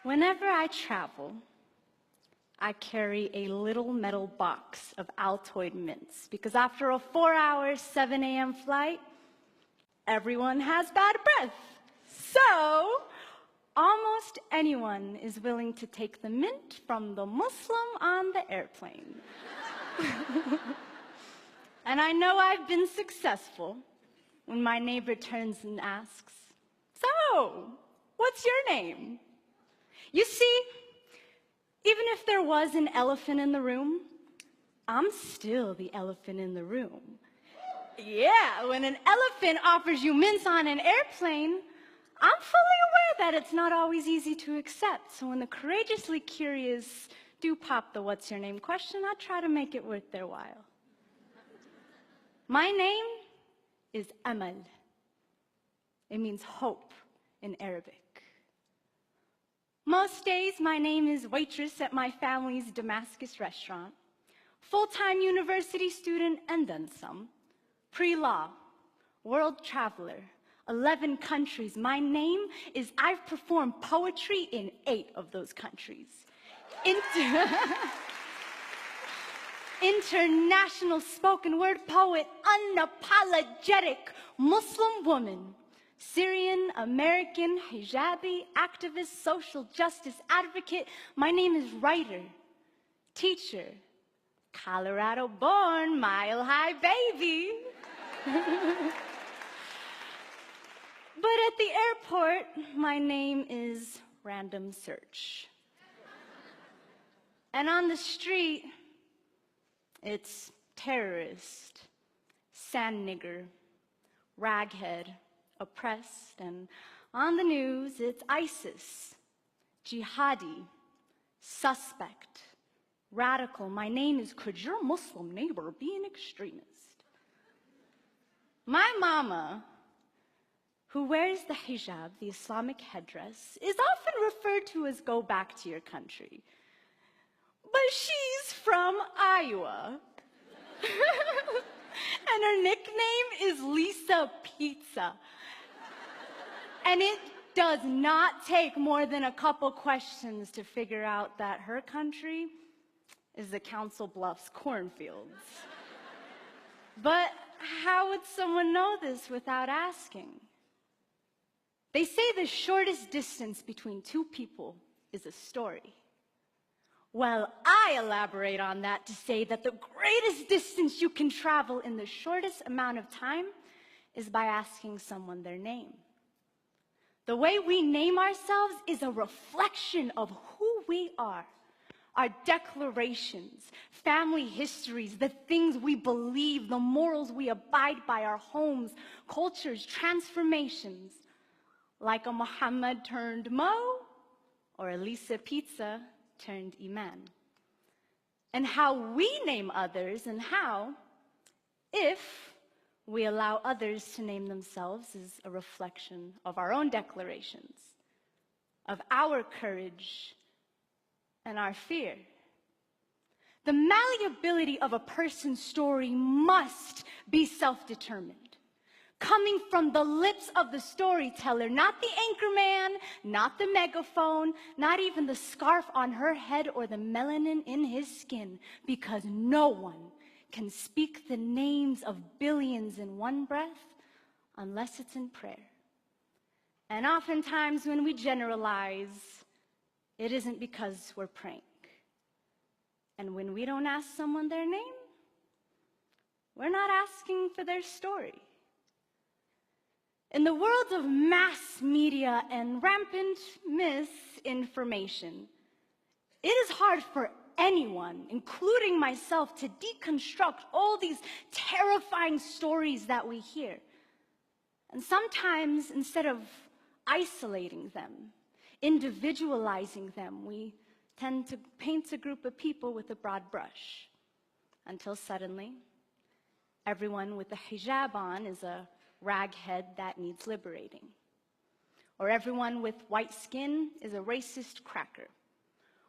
Whenever I travel, I carry a little metal box of Altoid mints because after a 4-hour, 7 a.m. flight, everyone has bad breath. So, almost anyone is willing to take the mint from the Muslim on the airplane. And I know I've been successful when my neighbor turns and asks, "So, what's your name?" You see, even if there was an elephant in the room, I'm still the elephant in the room. Yeah, when an elephant offers you mints on an airplane, I'm fully aware that it's not always easy to accept. So when the courageously curious do pop the "what's your name" question, I try to make it worth their while. My name is Amal. It means hope in Arabic. Most days, my name is waitress at my family's Damascus restaurant, full-time university student and then some, pre-law, world traveler, 11 countries. My name is I've performed poetry in 8 of those countries. International spoken word poet, unapologetic Muslim woman, Syrian, American, hijabi, activist, social justice advocate. My name is writer, teacher, Colorado born, mile high baby. But at the airport, my name is random search. And on the street, it's terrorist, sand nigger, raghead, oppressed, and on the news, it's ISIS, jihadi, suspect, radical. My name is could your Muslim neighbor be an extremist? My mama, who wears the hijab, the Islamic headdress, is often referred to as "go back to your country." But she's from Iowa. And her nickname is Lisa Pizza. And it does not take more than a couple questions to figure out that her country is the Council Bluffs cornfields. But how would someone know this without asking? They say the shortest distance between two people is a story. Well, I elaborate on that to say that the greatest distance you can travel in the shortest amount of time is by asking someone their name. The way we name ourselves is a reflection of who we are. Our declarations, family histories, the things we believe, the morals we abide by, our homes, cultures, transformations. Like a Muhammad turned Mo, or a Lisa Pizza turned Iman. And how we name others and how, if we allow others to name themselves, is a reflection of our own declarations, of our courage and our fear. The malleability of a person's story must be self-determined, coming from the lips of the storyteller, not the anchorman, not the megaphone, not even the scarf on her head or the melanin in his skin, because no one can speak the names of billions in one breath unless it's in prayer. And oftentimes when we generalize, it isn't because we're praying. And when we don't ask someone their name, we're not asking for their story. In the world of mass media and rampant misinformation, it is hard for anyone, including myself, to deconstruct all these terrifying stories that we hear. And sometimes, instead of isolating them, individualizing them, we tend to paint a group of people with a broad brush, until suddenly, everyone with a hijab on is a raghead that needs liberating. Or everyone with white skin is a racist cracker.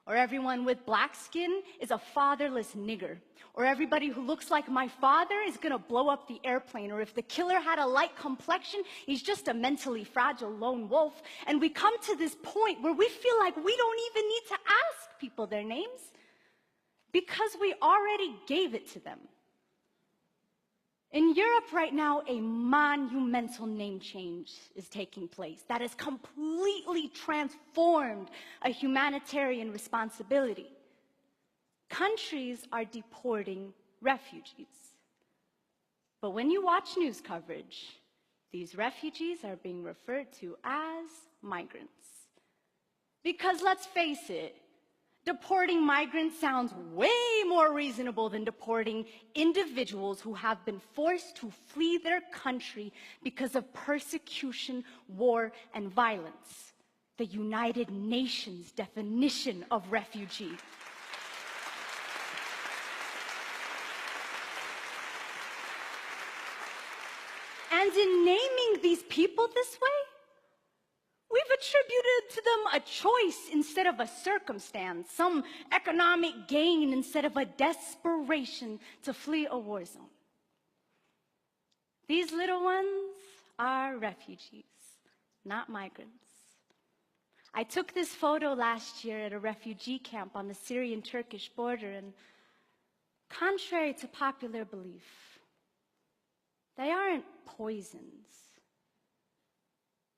Or everyone with black skin is a fatherless nigger. Or everybody who looks like my father is gonna blow up the airplane. Or if the killer had a light complexion, he's just a mentally fragile lone wolf. And we come to this point where we feel like we don't even need to ask people their names because we already gave it to them. In Europe right now, a monumental name change is taking place that has completely transformed a humanitarian responsibility. Countries are deporting refugees. But when you watch news coverage, these refugees are being referred to as migrants. Because let's face it, deporting migrants sounds way more reasonable than deporting individuals who have been forced to flee their country because of persecution, war, and violence. The United Nations definition of refugee. And in naming these people this way, we've attributed to them a choice instead of a circumstance, some economic gain instead of a desperation to flee a war zone. These little ones are refugees, not migrants. I took this photo last year at a refugee camp on the Syrian-Turkish border, and contrary to popular belief, they aren't poisons.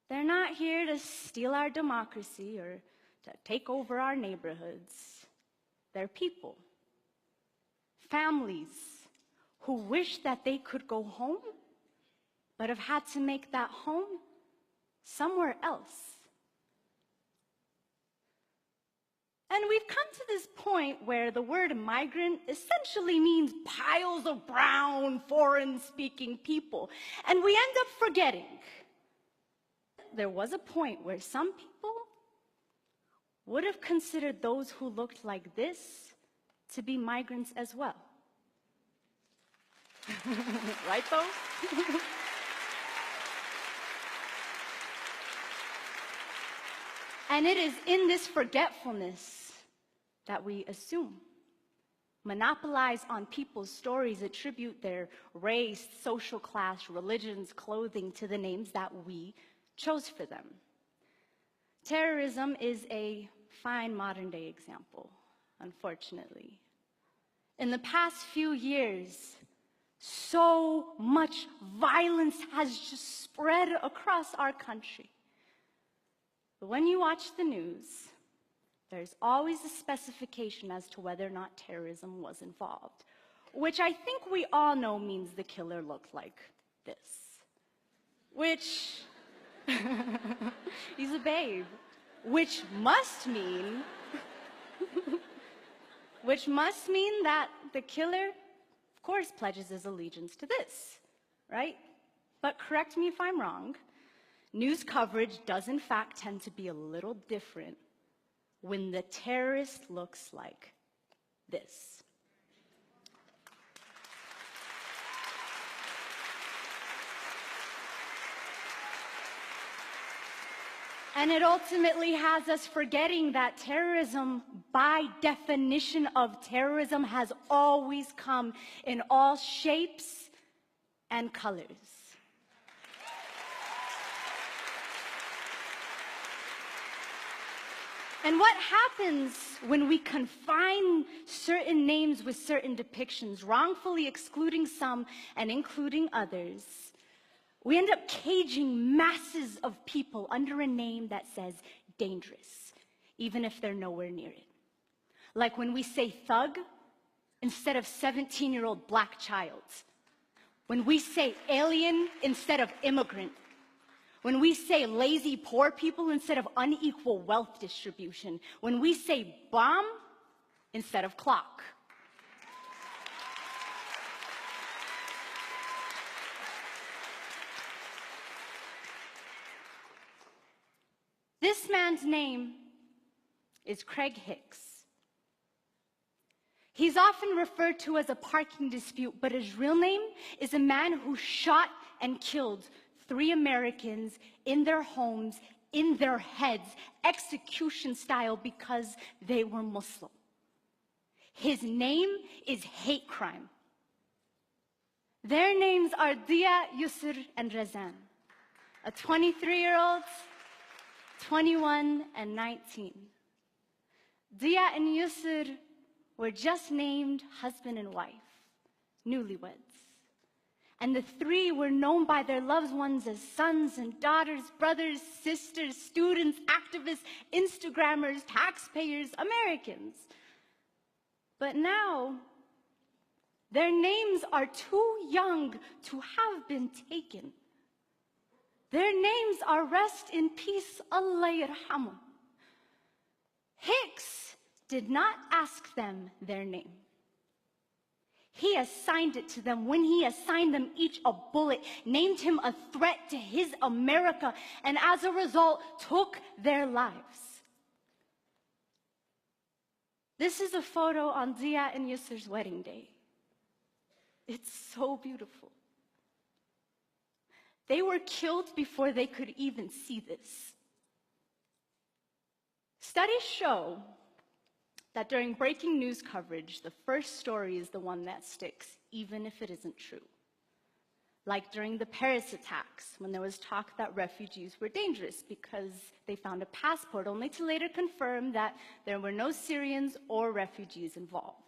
They're not here to steal our democracy or to take over our neighborhoods. They're people, families who wish that they could go home, but have had to make that home somewhere else. And we've come to this point where the word migrant essentially means piles of brown, foreign-speaking people. And we end up forgetting there was a point where some people would have considered those who looked like this to be migrants as well. Right, though? And it is in this forgetfulness that we assume, monopolize on people's stories, attribute their race, social class, religions, clothing to the names that we chose for them. Terrorism is a fine modern-day example, unfortunately. In the past few years, so much violence has just spread across our country. But when you watch the news, there's always a specification as to whether or not terrorism was involved, which I think we all know means the killer looked like this, which he's a babe, which must mean that the killer, of course, pledges his allegiance to this, right? But correct me if I'm wrong, news coverage does in fact tend to be a little different when the terrorist looks like this. And it ultimately has us forgetting that terrorism, by definition of terrorism, has always come in all shapes and colors. And what happens when we confine certain names with certain depictions, wrongfully excluding some and including others? We end up caging masses of people under a name that says dangerous, even if they're nowhere near it. Like when we say thug instead of 17-year-old black child. When we say alien instead of immigrant. When we say lazy poor people instead of unequal wealth distribution. When we say bomb instead of clock. This man's name is Craig Hicks. He's often referred to as a parking dispute, but his real name is a man who shot and killed 3 Americans in their homes in their heads, execution style, because they were Muslim. His name is hate crime. Their names are Dia, Yusr, and Razan, a 23-year-old, 21, and 19. Dia and Yusr were just named husband and wife, newlyweds. And the three were known by their loved ones as sons and daughters, brothers, sisters, students, activists, Instagrammers, taxpayers, Americans. But now, their names are too young to have been taken. Their names are rest in peace, Allah yarhamu. Hicks did not ask them their name. He assigned it to them when he assigned them each a bullet, named him a threat to his America, and as a result, took their lives. This is a photo on Dia and Yusr's wedding day. It's so beautiful. They were killed before they could even see this. Studies show that during breaking news coverage, the first story is the one that sticks, even if it isn't true. Like during the Paris attacks, when there was talk that refugees were dangerous because they found a passport, only to later confirm that there were no Syrians or refugees involved.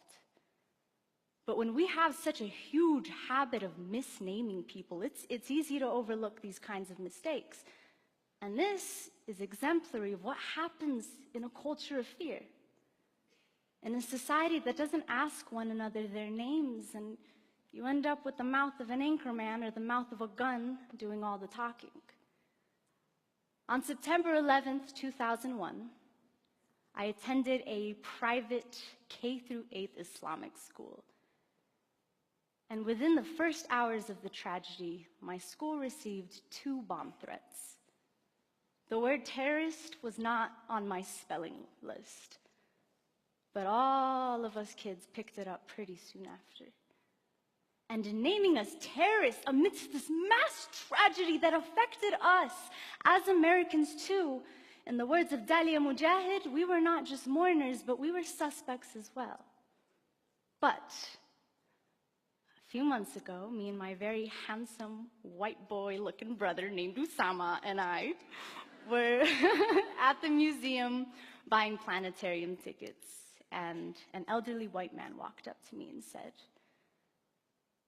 But when we have such a huge habit of misnaming people, it's easy to overlook these kinds of mistakes. And this is exemplary of what happens in a culture of fear. In a society that doesn't ask one another their names, and you end up with the mouth of an anchorman or the mouth of a gun doing all the talking. On September 11th, 2001, I attended a private K-8 Islamic school. And within the first hours of the tragedy, my school received 2 bomb threats. The word terrorist was not on my spelling list, but all of us kids picked it up pretty soon after. And in naming us terrorists amidst this mass tragedy that affected us as Americans too, in the words of Dalia Mujahid, we were not just mourners, but we were suspects as well. But a few months ago, me and my very handsome white boy-looking brother named Usama and I were at the museum buying planetarium tickets, and an elderly white man walked up to me and said,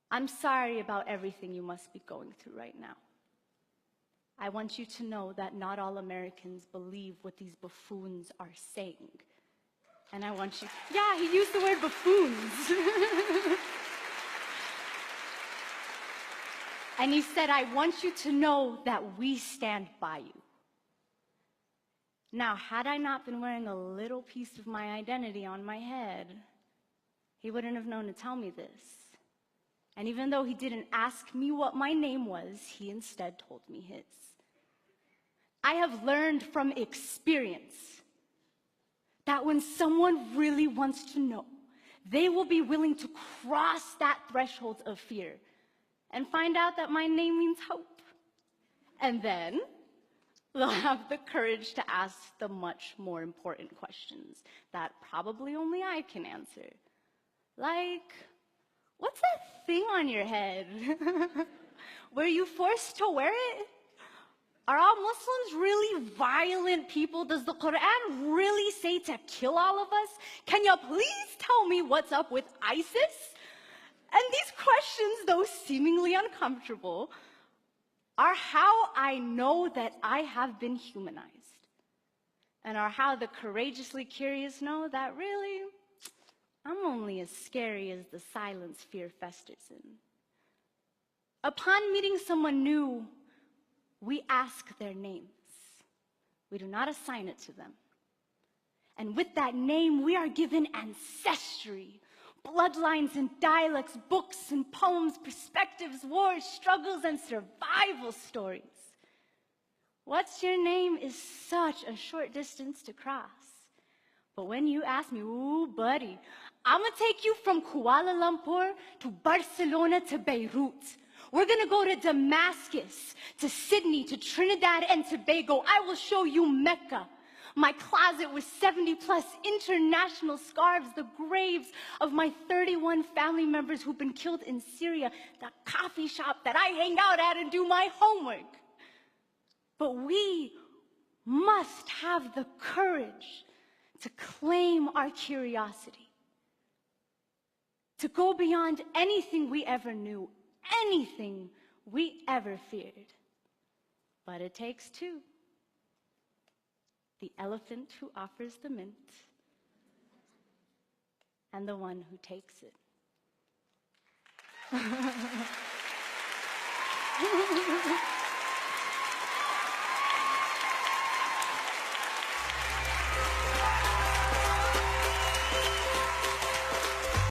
"I'm sorry about everything you must be going through right now. I want you to know that not all Americans believe what these buffoons are saying. And I want you..." Yeah, he used the word buffoons. And he said, "I want you to know that we stand by you." Now, had I not been wearing a little piece of my identity on my head, he wouldn't have known to tell me this. And even though he didn't ask me what my name was, he instead told me his. I have learned from experience that when someone really wants to know, they will be willing to cross that threshold of fear and find out that my name means hope. And then they'll have the courage to ask the much more important questions that probably only I can answer. Like, what's that thing on your head? Were you forced to wear it? Are all Muslims really violent people? Does the Quran really say to kill all of us? Can you please tell me what's up with ISIS? And these questions, though seemingly uncomfortable, are how I know that I have been humanized, and are how the courageously curious know that really, I'm only as scary as the silence fear festers in. Upon meeting someone new, we ask their names. We do not assign it to them. And with that name, we are given ancestry, bloodlines and dialects, books and poems, perspectives, wars, struggles, and survival stories. What's your name is such a short distance to cross. But when you ask me, ooh, buddy, I'm gonna take you from Kuala Lumpur to Barcelona to Beirut. We're gonna go to Damascus, to Sydney, to Trinidad and Tobago. I will show you Mecca. My closet with 70+ international scarves, the graves of my 31 family members who've been killed in Syria, the coffee shop that I hang out at and do my homework. But we must have the courage to claim our curiosity, to go beyond anything we ever knew, anything we ever feared. But it takes two. The elephant who offers the mint, and the one who takes it.